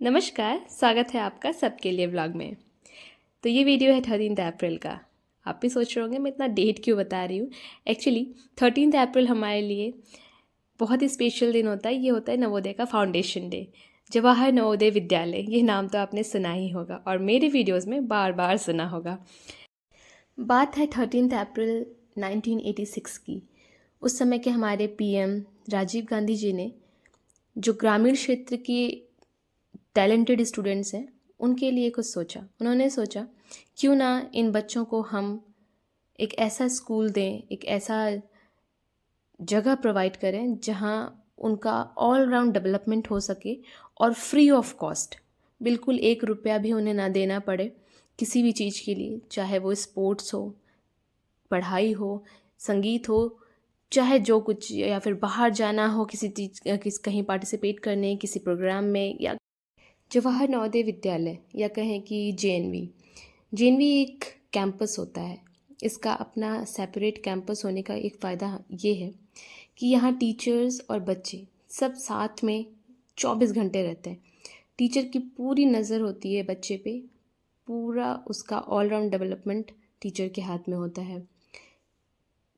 नमस्कार, स्वागत है आपका सबके लिए व्लॉग में। तो ये वीडियो है 13 अप्रैल का। आप भी सोच रहे होंगे मैं इतना डेट क्यों बता रही हूँ। एक्चुअली 13 अप्रैल हमारे लिए बहुत ही स्पेशल दिन होता है। ये होता है नवोदय का फाउंडेशन डे। जवाहर नवोदय विद्यालय, ये नाम तो आपने सुना ही होगा और मेरे वीडियोज़ में बार बार सुना होगा। बात है 13 अप्रैल 1986 की। उस समय के हमारे पीएम राजीव गांधी जी ने जो ग्रामीण क्षेत्र की टैलेंटेड स्टूडेंट्स हैं उनके लिए कुछ सोचा। उन्होंने सोचा क्यों ना इन बच्चों को हम एक ऐसा स्कूल दें, एक ऐसा जगह प्रोवाइड करें जहां उनका ऑल राउंड डेवलपमेंट हो सके और फ्री ऑफ कॉस्ट। बिल्कुल 1 रुपया भी उन्हें ना देना पड़े किसी भी चीज़ के लिए, चाहे वो स्पोर्ट्स हो, पढ़ाई हो, संगीत हो, चाहे जो कुछ, या फिर बाहर जाना हो किसी चीज़ कहीं पार्टिसिपेट करने किसी प्रोग्राम में। या जवाहर नवोदय विद्यालय या कहें कि जेएनवी एक कैंपस होता है। इसका अपना सेपरेट कैंपस होने का एक फ़ायदा ये है कि यहाँ टीचर्स और बच्चे सब साथ में 24 घंटे रहते हैं। टीचर की पूरी नज़र होती है बच्चे पे, पूरा उसका ऑल राउंड डेवलपमेंट टीचर के हाथ में होता है।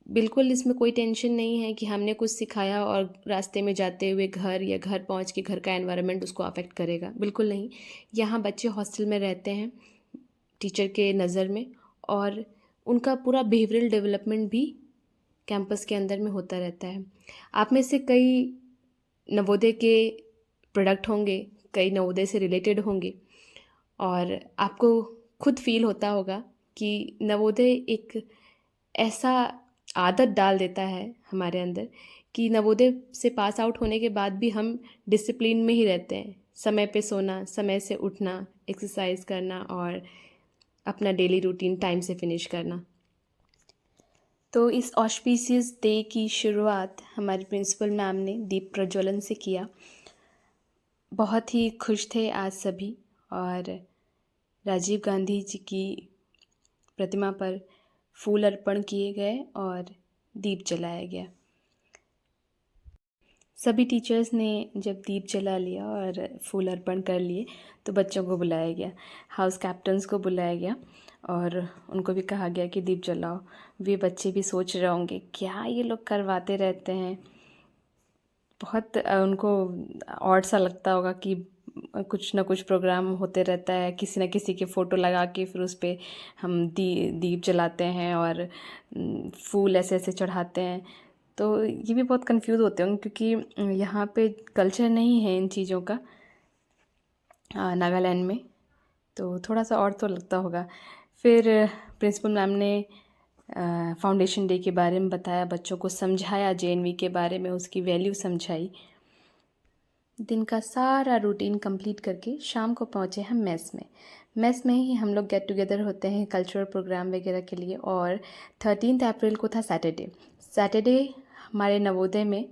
बिल्कुल इसमें कोई टेंशन नहीं है कि हमने कुछ सिखाया और रास्ते में जाते हुए घर या घर पहुंच के घर का एनवायरनमेंट उसको अफेक्ट करेगा। बिल्कुल नहीं। यहाँ बच्चे हॉस्टल में रहते हैं टीचर के नज़र में, और उनका पूरा बिहेवियरल डेवलपमेंट भी कैंपस के अंदर में होता रहता है। आप में से कई नवोदय के प्रोडक्ट होंगे, कई नवोदय से रिलेटेड होंगे, और आपको खुद फील होता होगा कि नवोदय एक ऐसा आदत डाल देता है हमारे अंदर कि नवोदय से पास आउट होने के बाद भी हम डिसिप्लिन में ही रहते हैं। समय पे सोना, समय से उठना, एक्सरसाइज करना और अपना डेली रूटीन टाइम से फिनिश करना। तो इस ऑस्पिशियस डे की शुरुआत हमारे प्रिंसिपल मैम ने दीप प्रज्वलन से किया। बहुत ही खुश थे आज सभी, और राजीव गांधी जी की प्रतिमा पर फूल अर्पण किए गए और दीप जलाया गया। सभी टीचर्स ने जब दीप जला लिया और फूल अर्पण कर लिए तो बच्चों को बुलाया गया, हाउस कैप्टन्स को बुलाया गया और उनको भी कहा गया कि दीप जलाओ। वे बच्चे भी सोच रहे होंगे क्या ये लोग करवाते रहते हैं। बहुत उनको ऑड सा लगता होगा कि कुछ ना कुछ प्रोग्राम होते रहता है, किसी न किसी के फ़ोटो लगा के फिर उस पर हम दीप जलाते हैं और फूल ऐसे ऐसे चढ़ाते हैं। तो ये भी बहुत कंफ्यूज होते होंगे क्योंकि यहाँ पे कल्चर नहीं है इन चीज़ों का नागालैंड में, तो थोड़ा सा और तो लगता होगा। फिर प्रिंसिपल मैम ने फाउंडेशन डे के बारे में बताया, बच्चों को समझाया, जेएनवी के बारे में उसकी वैल्यू समझाई। दिन का सारा रूटीन कंप्लीट करके शाम को पहुँचे हम मेस में ही हम लोग गेट टुगेदर होते हैं कल्चरल प्रोग्राम वगैरह के लिए। और 13 अप्रैल को था सैटरडे हमारे नवोदय में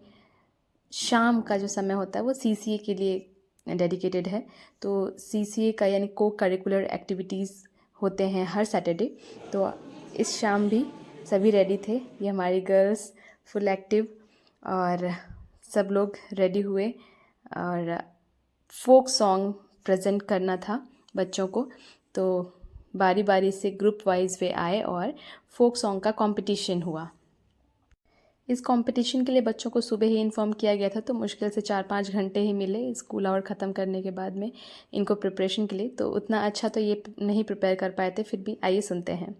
शाम का जो समय होता है वो सीसीए के लिए डेडिकेटेड है। तो सीसीए का यानी को करिकुलर एक्टिविटीज़ होते हैं हर सैटरडे। तो इस शाम भी सभी रेडी थे। ये हमारी गर्ल्स फुल एक्टिव और सब लोग रेडी हुए और फोक सॉन्ग प्रेजेंट करना था बच्चों को। तो बारी बारी से ग्रुप वाइज वे आए और फोक सॉन्ग का कंपटीशन हुआ। इस कंपटीशन के लिए बच्चों को सुबह ही इन्फॉर्म किया गया था, तो मुश्किल से 4-5 घंटे ही मिले स्कूल आवर ख़त्म करने के बाद में इनको प्रिपरेशन के लिए। तो उतना अच्छा तो ये नहीं प्रिपेयर कर पाए थे, फिर भी आइए सुनते हैं।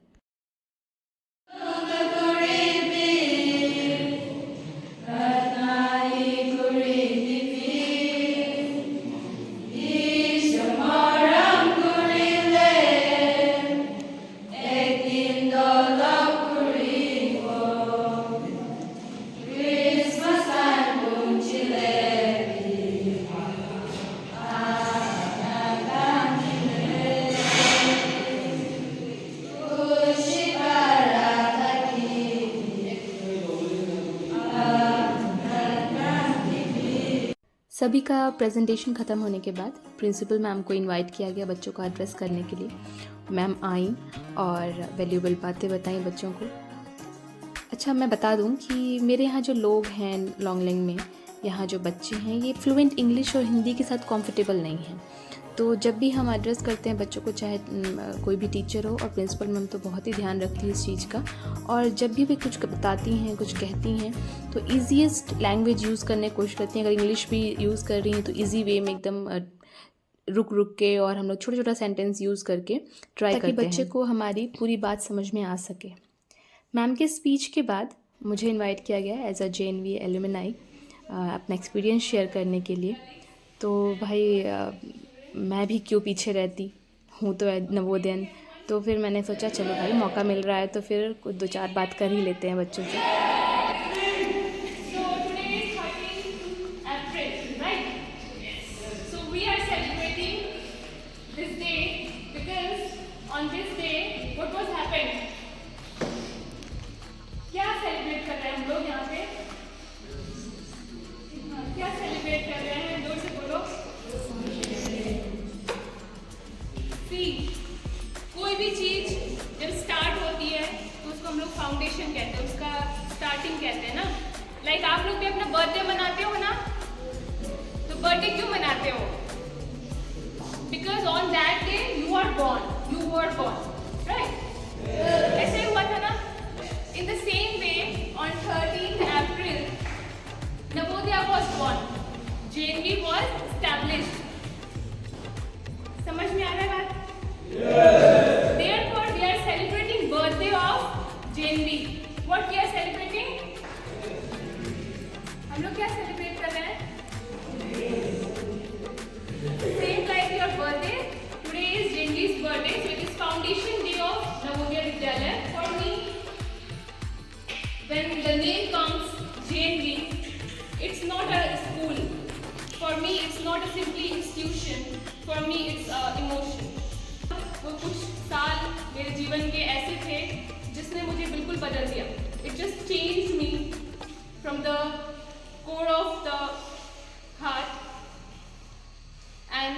सभी का प्रेजेंटेशन ख़त्म होने के बाद प्रिंसिपल मैम को इनवाइट किया गया बच्चों को एड्रेस करने के लिए। मैम आई और वैल्यूएबल बातें बताई बच्चों को। अच्छा, मैं बता दूं कि मेरे यहाँ जो लोग हैं लॉन्गलेंग में, यहाँ जो बच्चे हैं ये फ्लुएंट इंग्लिश और हिंदी के साथ कंफर्टेबल नहीं हैं। तो जब भी हम एड्रेस करते हैं बच्चों को, चाहे कोई भी टीचर हो, और प्रिंसिपल मैम तो बहुत ही ध्यान रखती है इस चीज़ का, और जब भी वे कुछ बताती हैं, कुछ कहती हैं, तो ईजीएस्ट लैंग्वेज यूज़ करने की कोशिश करती हैं। अगर इंग्लिश भी यूज़ कर रही हैं तो ईजी वे में एकदम रुक रुक के, और हम लोग छोटा छोटा सेंटेंस यूज़ करके ट्राई करते हैं ताकि बच्चे को हमारी पूरी बात समझ में आ सके। मैम के स्पीच के बाद मुझे इनवाइट किया गया एज अ JNV एलुमनाई अपना एक्सपीरियंस शेयर करने के लिए। तो भाई मैं भी क्यों पीछे रहती हूँ, तो नवोदयन, तो फिर मैंने सोचा चलो भाई मौका मिल रहा है तो फिर कुछ 2-4 बात कर ही लेते हैं बच्चों से। क्या सेलिब्रेट कर रहे हैं हम लोग यहाँ पे? क्या सेलिब्रेट कर रहे हैं? जोर से बोलो। सी, कोई भी चीज जब स्टार्ट होती है तो उसको हम लोग फाउंडेशन कहते हैं, उसका स्टार्टिंग कहते हैं ना। लाइक आप लोग भी अपना बर्थडे मनाते हो ना, तो बर्थडे क्यों मनाते हो? Because on that day you are born, you were born, right? ऐसे हुआ था ना। In the same way, on 13th April, Navodaya was born. JNV was established. समझ में आ रहा है बात? Yes. Therefore, we are celebrating birthday of JNV. What we are celebrating? हम लोग क्या celebrate कर रहे हैं? Same like your birthday. Today is JNV's birthday, so it is foundation day of Navodaya Vidyalaya. For me, when the name comes JNV, it's not a school. For me, it's not a simply institution. For me, it's emotion. वो कुछ साल मेरे जीवन के ऐसे थे जिसने मुझे बिल्कुल बदल दिया. It just changed me from the core of the heart. And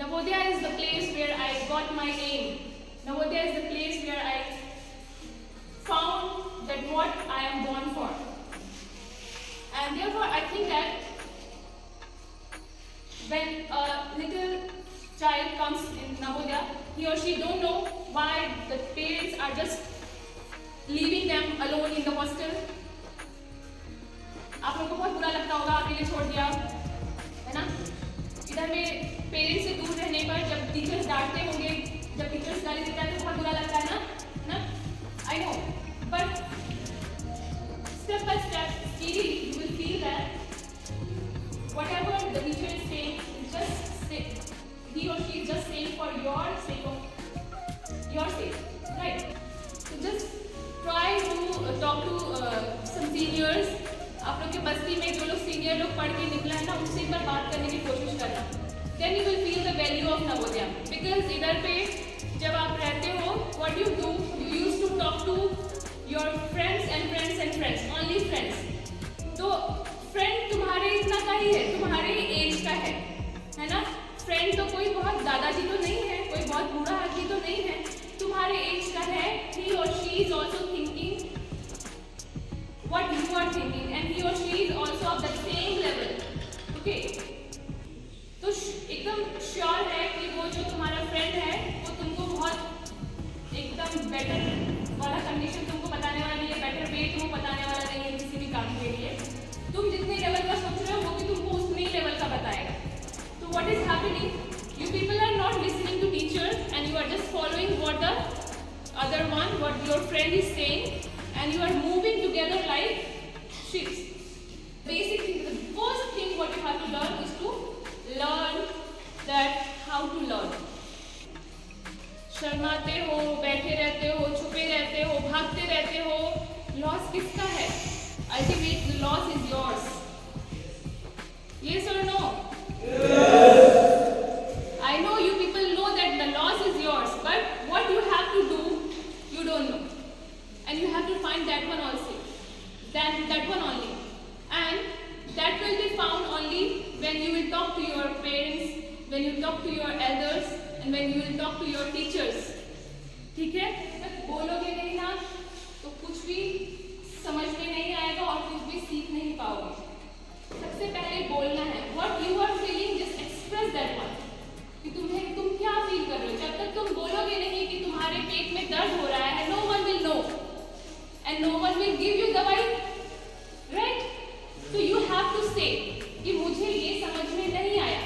Navodaya is the place where I got my aim. Navodaya is the place where I found that what I am born for. And therefore I think that when a little child comes in Navodaya, he or she don't know why the parents are just leaving them alone in the hostel. आप लोगों को बहुत बुरा लगता होगा, आपके लिए छोड़ दिया, है ना? इधर में पेरेंट्स से दूर रहने पर जब टीचर्स डांटते होंगे, जब टीचर्स गाली देता है तो बहुत बुरा लगता है ना? I know, but step by step, steadily, you will feel that whatever the teacher is saying is just say, he or she is just saying for your sake, right? So just try to talk to some seniors. आप लोग के बस्ती में जो लोग senior लोग पढ़ के निकला है ना, उनसे एक बार बात करने की कोशिश करना. Then you will feel the value of Navodaya. Because इधर पे जब आप रहते हो, what you do, you used to talk to your friends and friends and friends, only friends. तो friend तुम्हारे इतना का ही है, तुम्हारे एज का है ना? friend तो कोई बहुत दादाजी तो नहीं है, कोई बहुत बूढ़ा आदमी तो नहीं है, तुम्हारे एज का है. He or she is also thinking what you are thinking, and he or she is also of the same level. Okay? तो एकदम श्योर है कि वो जो तुम्हारा फ्रेंड है वो तुमको बहुत एकदम बेटर वाला कंडीशन तुमको बताने वाला नहीं है, बेटर वे तुमको बताने वाला नहीं है किसी भी काम के लिए. तुम जितने लेवल का सोच रहे हो वो भी तुमको उतने ही लेवल का बताएगा. तो what is happening? You people are not listening to teachers and you are just following what the other one, what your friend is saying, and you are moving together like ships. Basic thing, the first thing what you have to learn is to learn that how to learn. शर्माते हो, बैठे रहते हो, छुपे रहते हो, भागते रहते हो, लॉस किसका है? Ultimate the loss is yours. Yes or no? Yes. I know you people know that the loss is yours, but what you have to do, you don't know, and you have to find that one also, that one only, and that will be found only when you will talk to your parents, when you talk to your elders, and when you will talk to your teachers. ठीक है? जब बोलोगे नहीं ना तो कुछ भी समझ में नहीं आएगा और कुछ भी सीख नहीं पाओगे. सबसे पहले बोलना है. What you are feeling, just express express that one कि तुम क्या फील कर रहे हो। जब तक तुम बोलोगे नहीं कि तुम्हारे पेट में दर्द हो रहा है, no one will know and no one will give you दवाई, राइट। तो यू हैव टू से कि मुझे ये समझ में नहीं आया,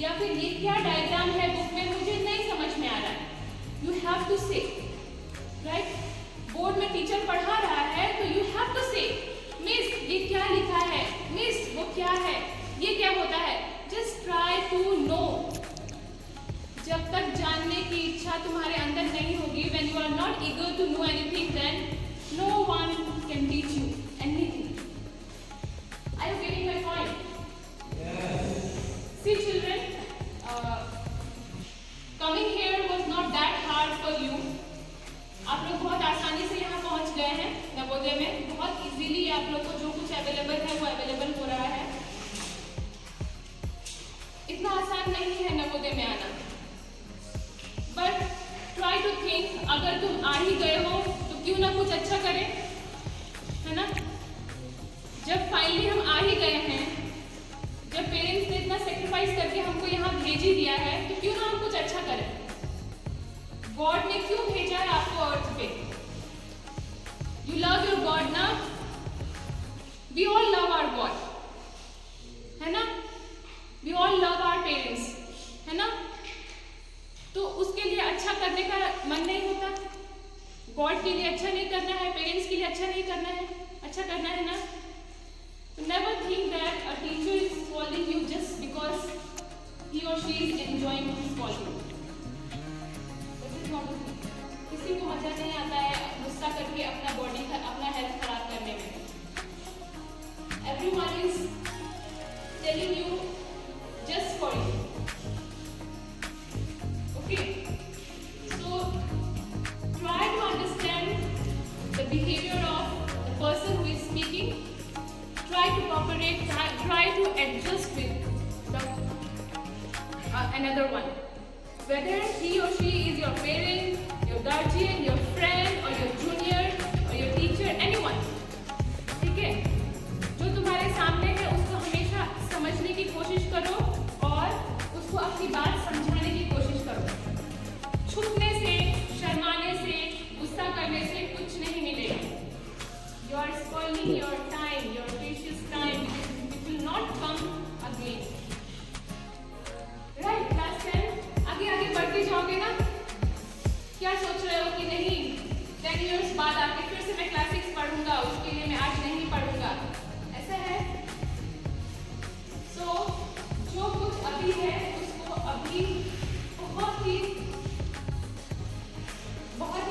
या फिर ये क्या डायग्राम है बुक में मुझे नहीं समझ में आ रहा है। यू हैव टू से, राइट। बोर्ड में टीचर पढ़ा रहा है तो यू हैव टू से, मिस ये क्या लिखा है, मिस वो क्या है, ये क्या होता है। Just try to know. जब तक जानने की इच्छा तुम्हारे अंदर नहीं होगी, when you are not eager to know anything, then no one can teach you anything. Are you getting my point? See children, coming here was not that hard for you. आप लोग बहुत आसानी से यहाँ पहुँच गए हैं नवोदय में। बहुत इजीली आप लोग को जो कुछ अवेलेबल है वो अवेलेबल हो रहा है। इतना आसान नहीं है नवोदय में आना, बट ट्राई टू थिंक, अगर तुम आ ही गए हो तो क्यों ना कुछ अच्छा करें, है ना। जब फाइनली हम आ ही गए हैं, जब पेरेंट्स ने इतना सेक्रीफाइस करके हमको यहाँ भेज ही दिया है, तो क्यों ना हम कुछ अच्छा करें। गॉड ने क्यों भेजा है आपको अर्थ पे? यू लव योर गॉड ना, we all love our God, है ना। We all love our parents, है ना। तो उसके लिए अच्छा करने का मन नहीं होता? गॉड के लिए अच्छा नहीं करना है, पेरेंट्स के लिए अच्छा नहीं करना है, अच्छा करना है ना। So never think that a teacher is scolding you just because he or she is enjoying scolding. This is not the thing. किसी को मजा नहीं आता है गुस्सा करके अपना हेल्थ खराब करने में। Everyone is telling you just for you. Okay? So try to understand the behavior of the person who is speaking. Try to cooperate, try to adjust with another one. Whether he or she is your parent, your guardian, your friend or your junior or your teacher, anyone. ठीक है? जो तुम्हारे सामने है उसको हमेशा समझने की कोशिश करो और उसको अपनी बात समझाने की कोशिश करो। छुपने से, शर्माने से, गुस्सा करने से कुछ नहीं मिलेगा। You are spoiling your time, your precious time, it will not come again. Right, class 10, आगे बढ़ते जाओगे ना। क्या सोच रहे हो कि नहीं 10 years बाद आके फिर से मैं क्लास 6 पढ़ूंगा, उसके लिए मैं आज नहीं पढ़ूंगा, ऐसा है। So जो कुछ अभी है उसको अभी बहुत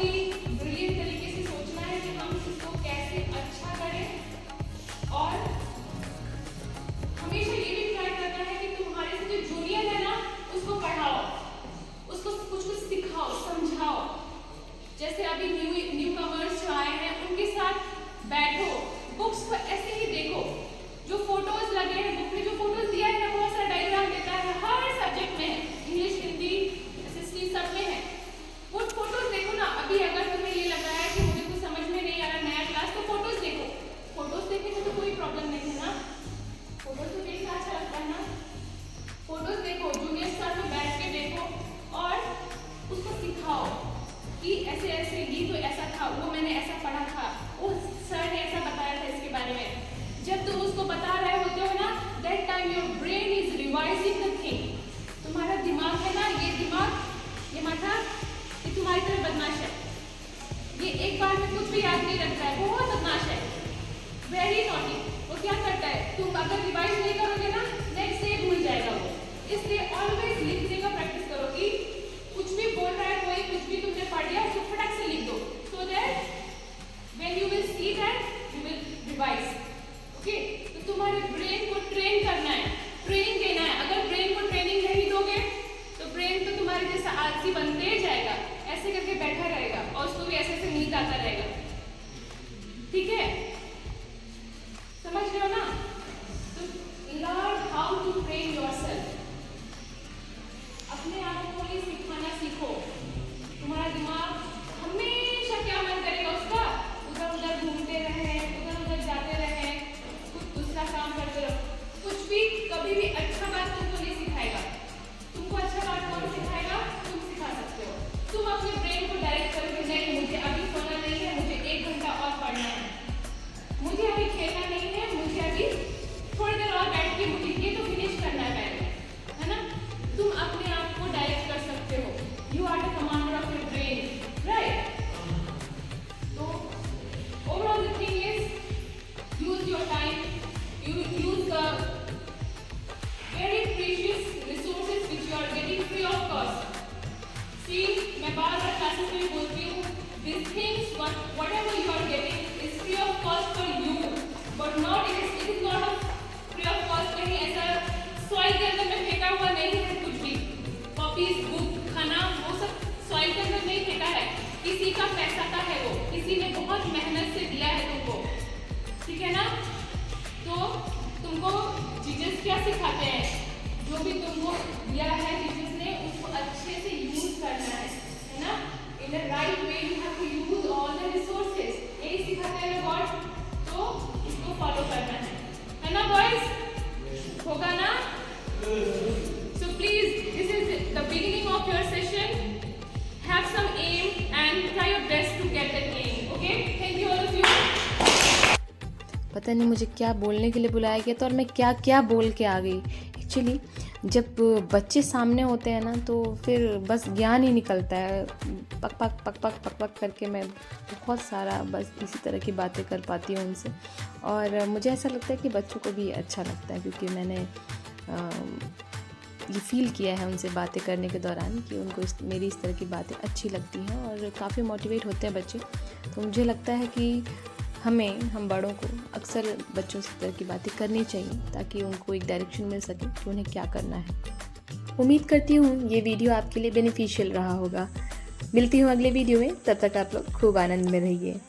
ही ब्रिलियंट तरीके से सोचना है कि हम इसको कैसे अच्छा करें। और हमेशा ये भी ट्राई करना है कि तुम्हारे से जो जूनियर है ना उसको पढ़ाओ, उसको कुछ सिखाओ, समझाओ। जैसे अभी न्यू कमर्स जो आए हैं उनके साथ बैठो, बुक्स को ऐसे ही देखो। जो फोटोज लगे हैं बुक में, जो फोटोज दिया है ना, बहुत सारा डायग्राम देता है, हर सब्जेक्ट में, English, Hindi, SST copies book खाना वो सब सॉइल के अंदर नहीं फेंका है, किसी का पैसा का है, वो किसी ने बहुत मेहनत से दिया है तुमको, ठीक है ना। तो तुमको जीसस क्या सिखाते हैं, जो भी तुमको दिया है जीसस ने उसको अच्छे से यूज करना है ना, in the right way you have to use all the resources, यही सिखाते हैं गॉड। तो इसको फॉलो करना है ना बॉयज, होगा ना। So please, this is the beginning of your session. Have some aim and try your best to get that aim. Okay? Thank you all of you. पता नहीं मुझे क्या बोलने के लिए बुलाया गया था और मैं क्या क्या बोल के आ गई। एक्चुअली जब बच्चे सामने होते हैं ना तो फिर बस ज्ञान ही निकलता है, पक पक पक पक पक पक करके मैं बहुत सारा बस इसी तरह की बातें कर पाती हूँ उनसे। और मुझे ऐसा लगता है कि बच्चों को भी अच्छा लगता है, क्योंकि मैंने ये फ़ील किया है उनसे बातें करने के दौरान कि उनको मेरी इस तरह की बातें अच्छी लगती हैं और काफ़ी मोटिवेट होते हैं बच्चे। तो मुझे लगता है कि हम बड़ों को अक्सर बच्चों से इस तरह की बातें करनी चाहिए, ताकि उनको एक डायरेक्शन मिल सके कि उन्हें क्या करना है। उम्मीद करती हूँ ये वीडियो आपके लिए बेनिफिशियल रहा होगा। मिलती हूँ अगले वीडियो में, तब तक आप लोग खूब आनंद में रहिए।